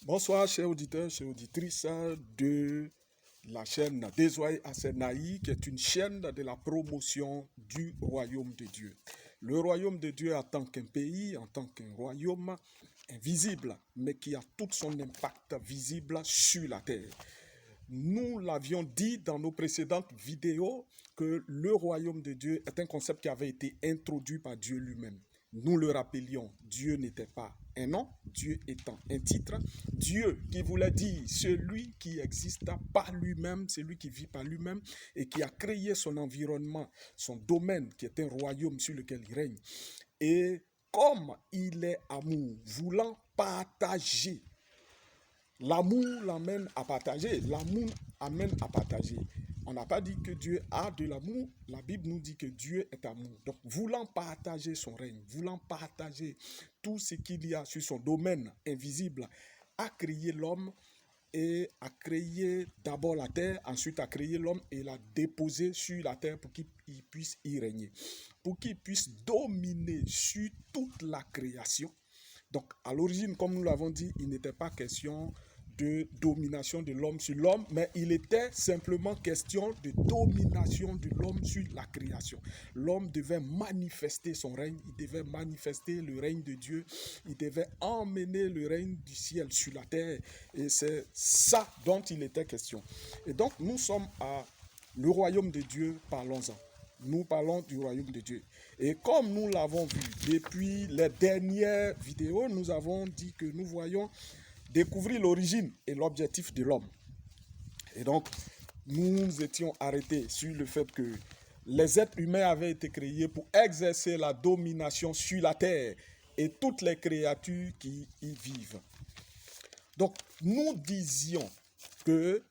Bonsoir, chers auditeurs, chères auditrices de la chaîne Désoye Asenaï, qui est une chaîne de la promotion du royaume de Dieu. Le royaume de Dieu en tant qu'un pays, en tant qu'un royaume invisible, mais qui a tout son impact visible sur la terre. Nous l'avions dit dans nos précédentes vidéos que le royaume de Dieu est un concept qui avait été introduit par Dieu lui-même. Nous le rappelions, Dieu n'était pas un nom, Dieu étant un titre. Dieu qui voulait dire celui qui existe par lui-même, celui qui vit par lui-même et qui a créé son environnement, son domaine qui est un royaume sur lequel il règne. Et comme il est amour, voulant partager, l'amour l'amène à partager, l'amour amène à partager. On n'a pas dit que Dieu a de l'amour, la Bible nous dit que Dieu est amour. Donc, voulant partager son règne, voulant partager tout ce qu'il y a sur son domaine invisible, a créé l'homme et a créé d'abord la terre, ensuite a créé l'homme et l'a déposé sur la terre pour qu'il puisse y régner, pour qu'il puisse dominer sur toute la création. Donc, à l'origine, comme nous l'avons dit, il n'était pas question de domination de l'homme sur l'homme, mais il était simplement question de domination de l'homme sur la création. L'homme devait manifester son règne, il devait manifester le règne de Dieu, il devait emmener le règne du ciel sur la terre, et c'est ça dont il était question. Et donc, nous sommes à le royaume de Dieu, parlons-en. Nous parlons du royaume de Dieu. Et comme nous l'avons vu depuis les dernières vidéos, nous avons dit que nous voyons découvrir l'origine et l'objectif de l'homme. Et donc, nous étions arrêtés sur le fait que les êtres humains avaient été créés pour exercer la domination sur la terre et toutes les créatures qui y vivent. Donc, nous disions que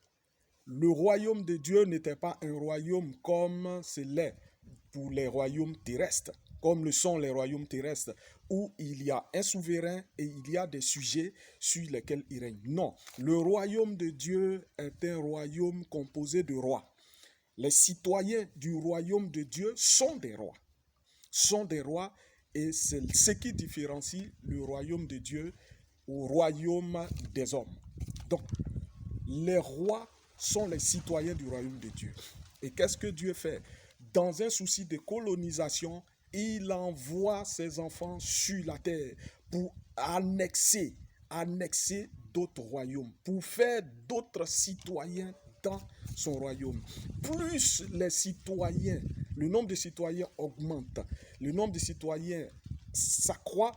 le royaume de Dieu n'était pas un royaume comme c'est l'est pour les royaumes terrestres, comme le sont les royaumes terrestres, où il y a un souverain et il y a des sujets sur lesquels il règne. Non, le royaume de Dieu est un royaume composé de rois. Les citoyens du royaume de Dieu sont des rois, et c'est ce qui différencie le royaume de Dieu au royaume des hommes. Donc, les rois sont les citoyens du royaume de Dieu. Et qu'est-ce que Dieu fait? Dans un souci de colonisation, il envoie ses enfants sur la terre pour annexer d'autres royaumes, pour faire d'autres citoyens dans son royaume. Plus les citoyens, le nombre de citoyens augmente, le nombre de citoyens s'accroît,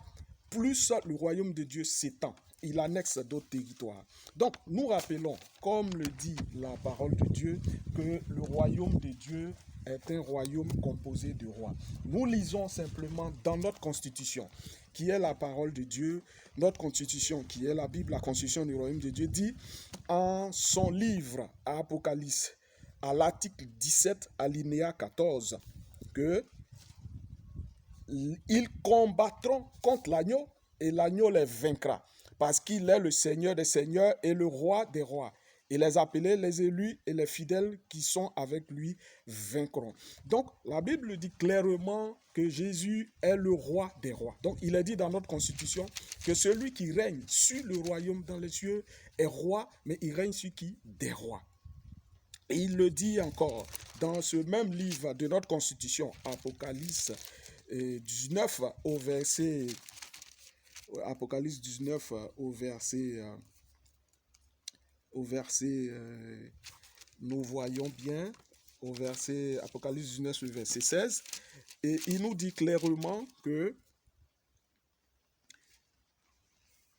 plus le royaume de Dieu s'étend. Il annexe d'autres territoires. Donc, nous rappelons, comme le dit la parole de Dieu, que le royaume de Dieu est un royaume composé de rois. Nous lisons simplement dans notre constitution, qui est la parole de Dieu, notre constitution, qui est la Bible, la constitution du royaume de Dieu, dit en son livre à Apocalypse, à l'article 17, alinéa 14, que ils combattront contre l'agneau et l'agneau les vaincra, parce qu'il est le Seigneur des seigneurs et le roi des rois. Et les appelés, les élus et les fidèles qui sont avec lui vaincront. Donc, la Bible dit clairement que Jésus est le roi des rois. Donc, il est dit dans notre constitution que celui qui règne sur le royaume dans les cieux est roi, mais il règne sur qui? Des rois. Et il le dit encore dans ce même livre de notre constitution, Apocalypse 19 au verset... Apocalypse 19 au verset, nous voyons bien, au verset, Apocalypse 19 au verset 16, et il nous dit clairement que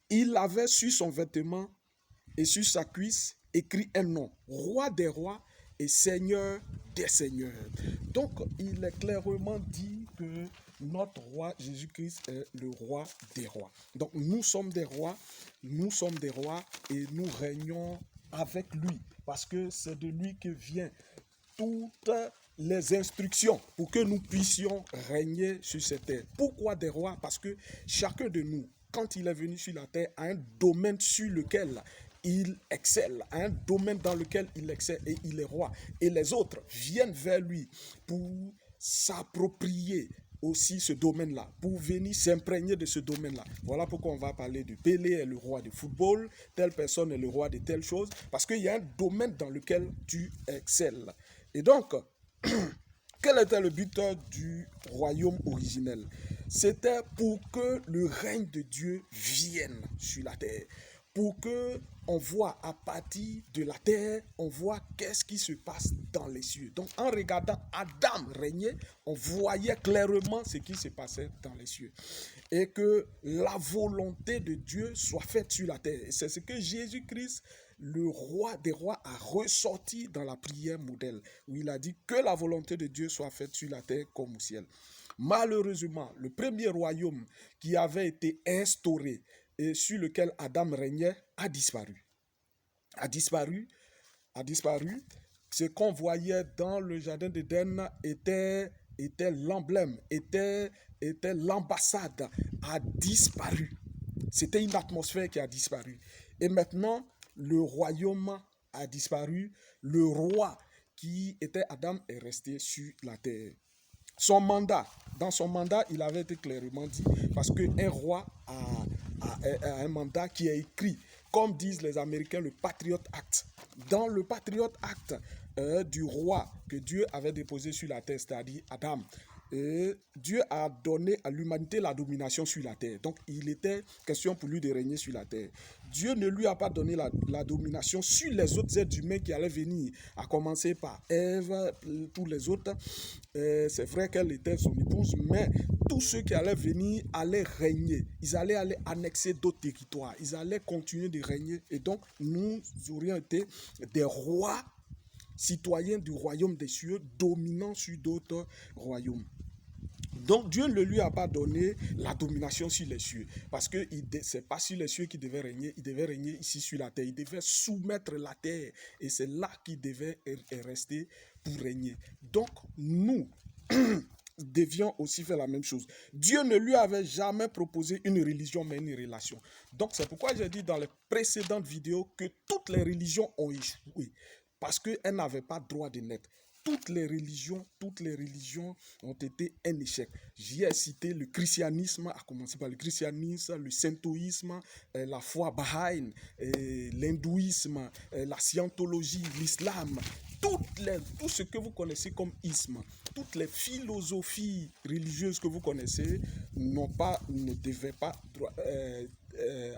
il avait sur son vêtement et sur sa cuisse écrit un nom, roi des rois et seigneur des seigneurs. Donc, il est clairement dit que notre roi Jésus-Christ est le roi des rois. Donc, nous sommes des rois et nous régnons avec lui, parce que c'est de lui que vient toutes les instructions pour que nous puissions régner sur cette terre. Pourquoi des rois? Parce que chacun de nous, quand il est venu sur la terre, a un domaine sur lequel il excelle, un domaine dans lequel il excelle et il est roi. Et les autres viennent vers lui pour s'approprier aussi ce domaine-là, pour venir s'imprégner de ce domaine-là. Voilà pourquoi on va parler de Pelé est le roi du football, telle personne est le roi de telle chose, parce qu'il y a un domaine dans lequel tu excelles. Et donc, quel était le but du royaume originel? C'était pour que le règne de Dieu vienne sur la terre. Pour que on voit à partir de la terre, on voit qu'est-ce qui se passe dans les cieux. Donc en regardant Adam régner, on voyait clairement ce qui se passait dans les cieux. Et que la volonté de Dieu soit faite sur la terre. Et c'est ce que Jésus-Christ, le roi des rois, a ressorti dans la prière modèle, où il a dit que la volonté de Dieu soit faite sur la terre comme au ciel. Malheureusement, le premier royaume qui avait été instauré et sur lequel Adam régnait a disparu. A disparu. Ce qu'on voyait dans le jardin d'Éden était l'emblème, était l'ambassade, a disparu. C'était une atmosphère qui a disparu. Et maintenant, le royaume a disparu. Le roi qui était Adam est resté sur la terre. Dans son mandat, il avait été clairement dit, parce qu'un roi a un mandat qui est écrit, comme disent les Américains, le Patriot Act. Dans le Patriot Act du roi que Dieu avait déposé sur la terre, c'est-à-dire Adam, Dieu a donné à l'humanité la domination sur la terre. Donc, il était question pour lui de régner sur la terre. Dieu ne lui a pas donné la domination sur les autres êtres humains qui allaient venir, à commencer par Ève, tous les autres. C'est vrai qu'elle était son épouse, mais tous ceux qui allaient venir allaient régner. Ils allaient aller annexer d'autres territoires. Ils allaient continuer de régner. Et donc, nous aurions été des rois citoyens du royaume des cieux, dominant sur d'autres royaumes. Donc Dieu ne lui a pas donné la domination sur les cieux, parce que ce n'est pas sur les cieux qu'il devait régner, il devait régner ici sur la terre, il devait soumettre la terre, et c'est là qu'il devait rester pour régner. Donc nous devions aussi faire la même chose. Dieu ne lui avait jamais proposé une religion, mais une relation. Donc c'est pourquoi j'ai dit dans les précédentes vidéos que toutes les religions ont échoué, parce qu'elles n'avaient pas droit de naître. Toutes les religions ont été un échec. J'y ai cité le christianisme, à commencer par le christianisme, le shintoïsme, la foi bahaïne, l'hindouisme, la scientologie, l'islam. Tout ce que vous connaissez comme isme, toutes les philosophies religieuses que vous connaissez ne devaient pas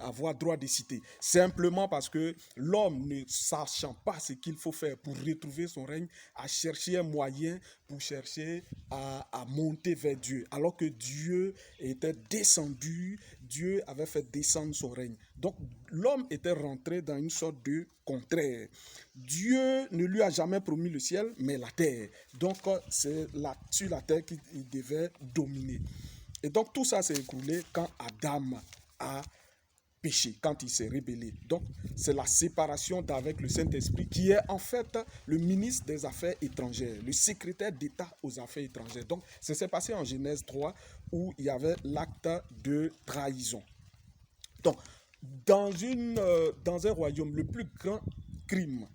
avoir droit de citer. Simplement parce que l'homme, ne sachant pas ce qu'il faut faire pour retrouver son règne, a cherché un moyen pour chercher à monter vers Dieu. Alors que Dieu était descendu, Dieu avait fait descendre son règne. Donc l'homme était rentré dans une sorte de contraire. Dieu ne lui a jamais promis le ciel, mais la terre. Donc c'est sur la terre qu'il devait dominer. Et donc tout ça s'est écoulé quand Adam a péché, quand il s'est rébellé. Donc c'est la séparation d'avec le Saint-Esprit qui est en fait le ministre des Affaires étrangères, le secrétaire d'État aux Affaires étrangères. Donc ça s'est passé en Genèse 3 où il y avait l'acte de trahison. Donc dans un royaume, le plus grand crime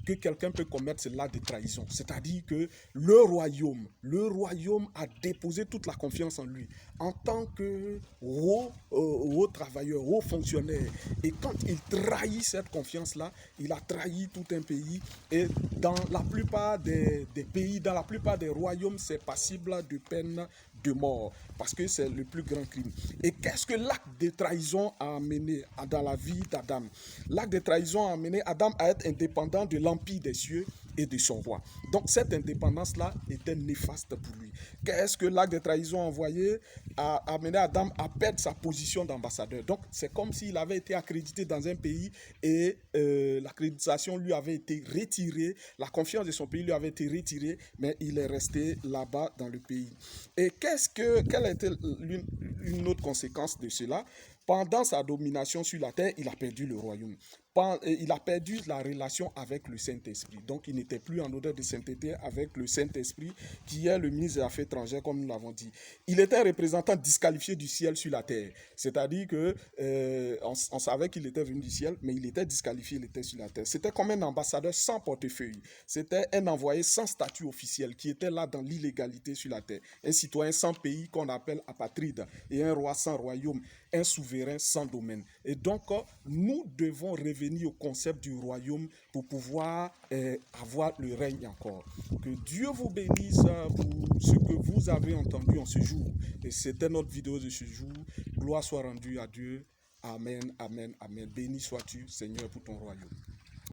que quelqu'un peut commettre, c'est l'acte de trahison. C'est-à-dire que le royaume a déposé toute la confiance en lui en tant que haut travailleur, haut fonctionnaire. Et quand il trahit cette confiance-là, il a trahi tout un pays. Et dans la plupart des pays, dans la plupart des royaumes, c'est passible de peine de mort, parce que c'est le plus grand crime. Et qu'est-ce que l'acte de trahison a amené dans la vie d'Adam? L'acte de trahison a amené Adam à être indépendant de l'empire des cieux et de son roi. Donc cette indépendance-là était néfaste pour lui. Qu'est-ce que l'acte de trahison a amené Adam à perdre sa position d'ambassadeur? Donc c'est comme s'il avait été accrédité dans un pays et l'accréditation lui avait été retirée, la confiance de son pays lui avait été retirée, mais il est resté là-bas dans le pays. Et quelle a été une autre conséquence de cela? Pendant sa domination sur la terre, il a perdu le royaume. il a perdu la relation avec le Saint-Esprit. Donc, il n'était plus en odeur de sainteté avec le Saint-Esprit, qui est le ministre des Affaires étrangères, comme nous l'avons dit. Il était représentant disqualifié du ciel sur la terre. C'est-à-dire que on savait qu'il était venu du ciel, mais il était disqualifié, il était sur la terre. C'était comme un ambassadeur sans portefeuille. C'était un envoyé sans statut officiel qui était là dans l'illégalité sur la terre. Un citoyen sans pays qu'on appelle apatride et un roi sans royaume, un souverain sans domaine. Et donc, nous devons revenir au concept du royaume pour pouvoir avoir le règne encore. Que Dieu vous bénisse pour ce que vous avez entendu en ce jour. Et c'était notre vidéo de ce jour. Gloire soit rendue à Dieu. Amen, amen, amen. Béni sois-tu, Seigneur, pour ton royaume.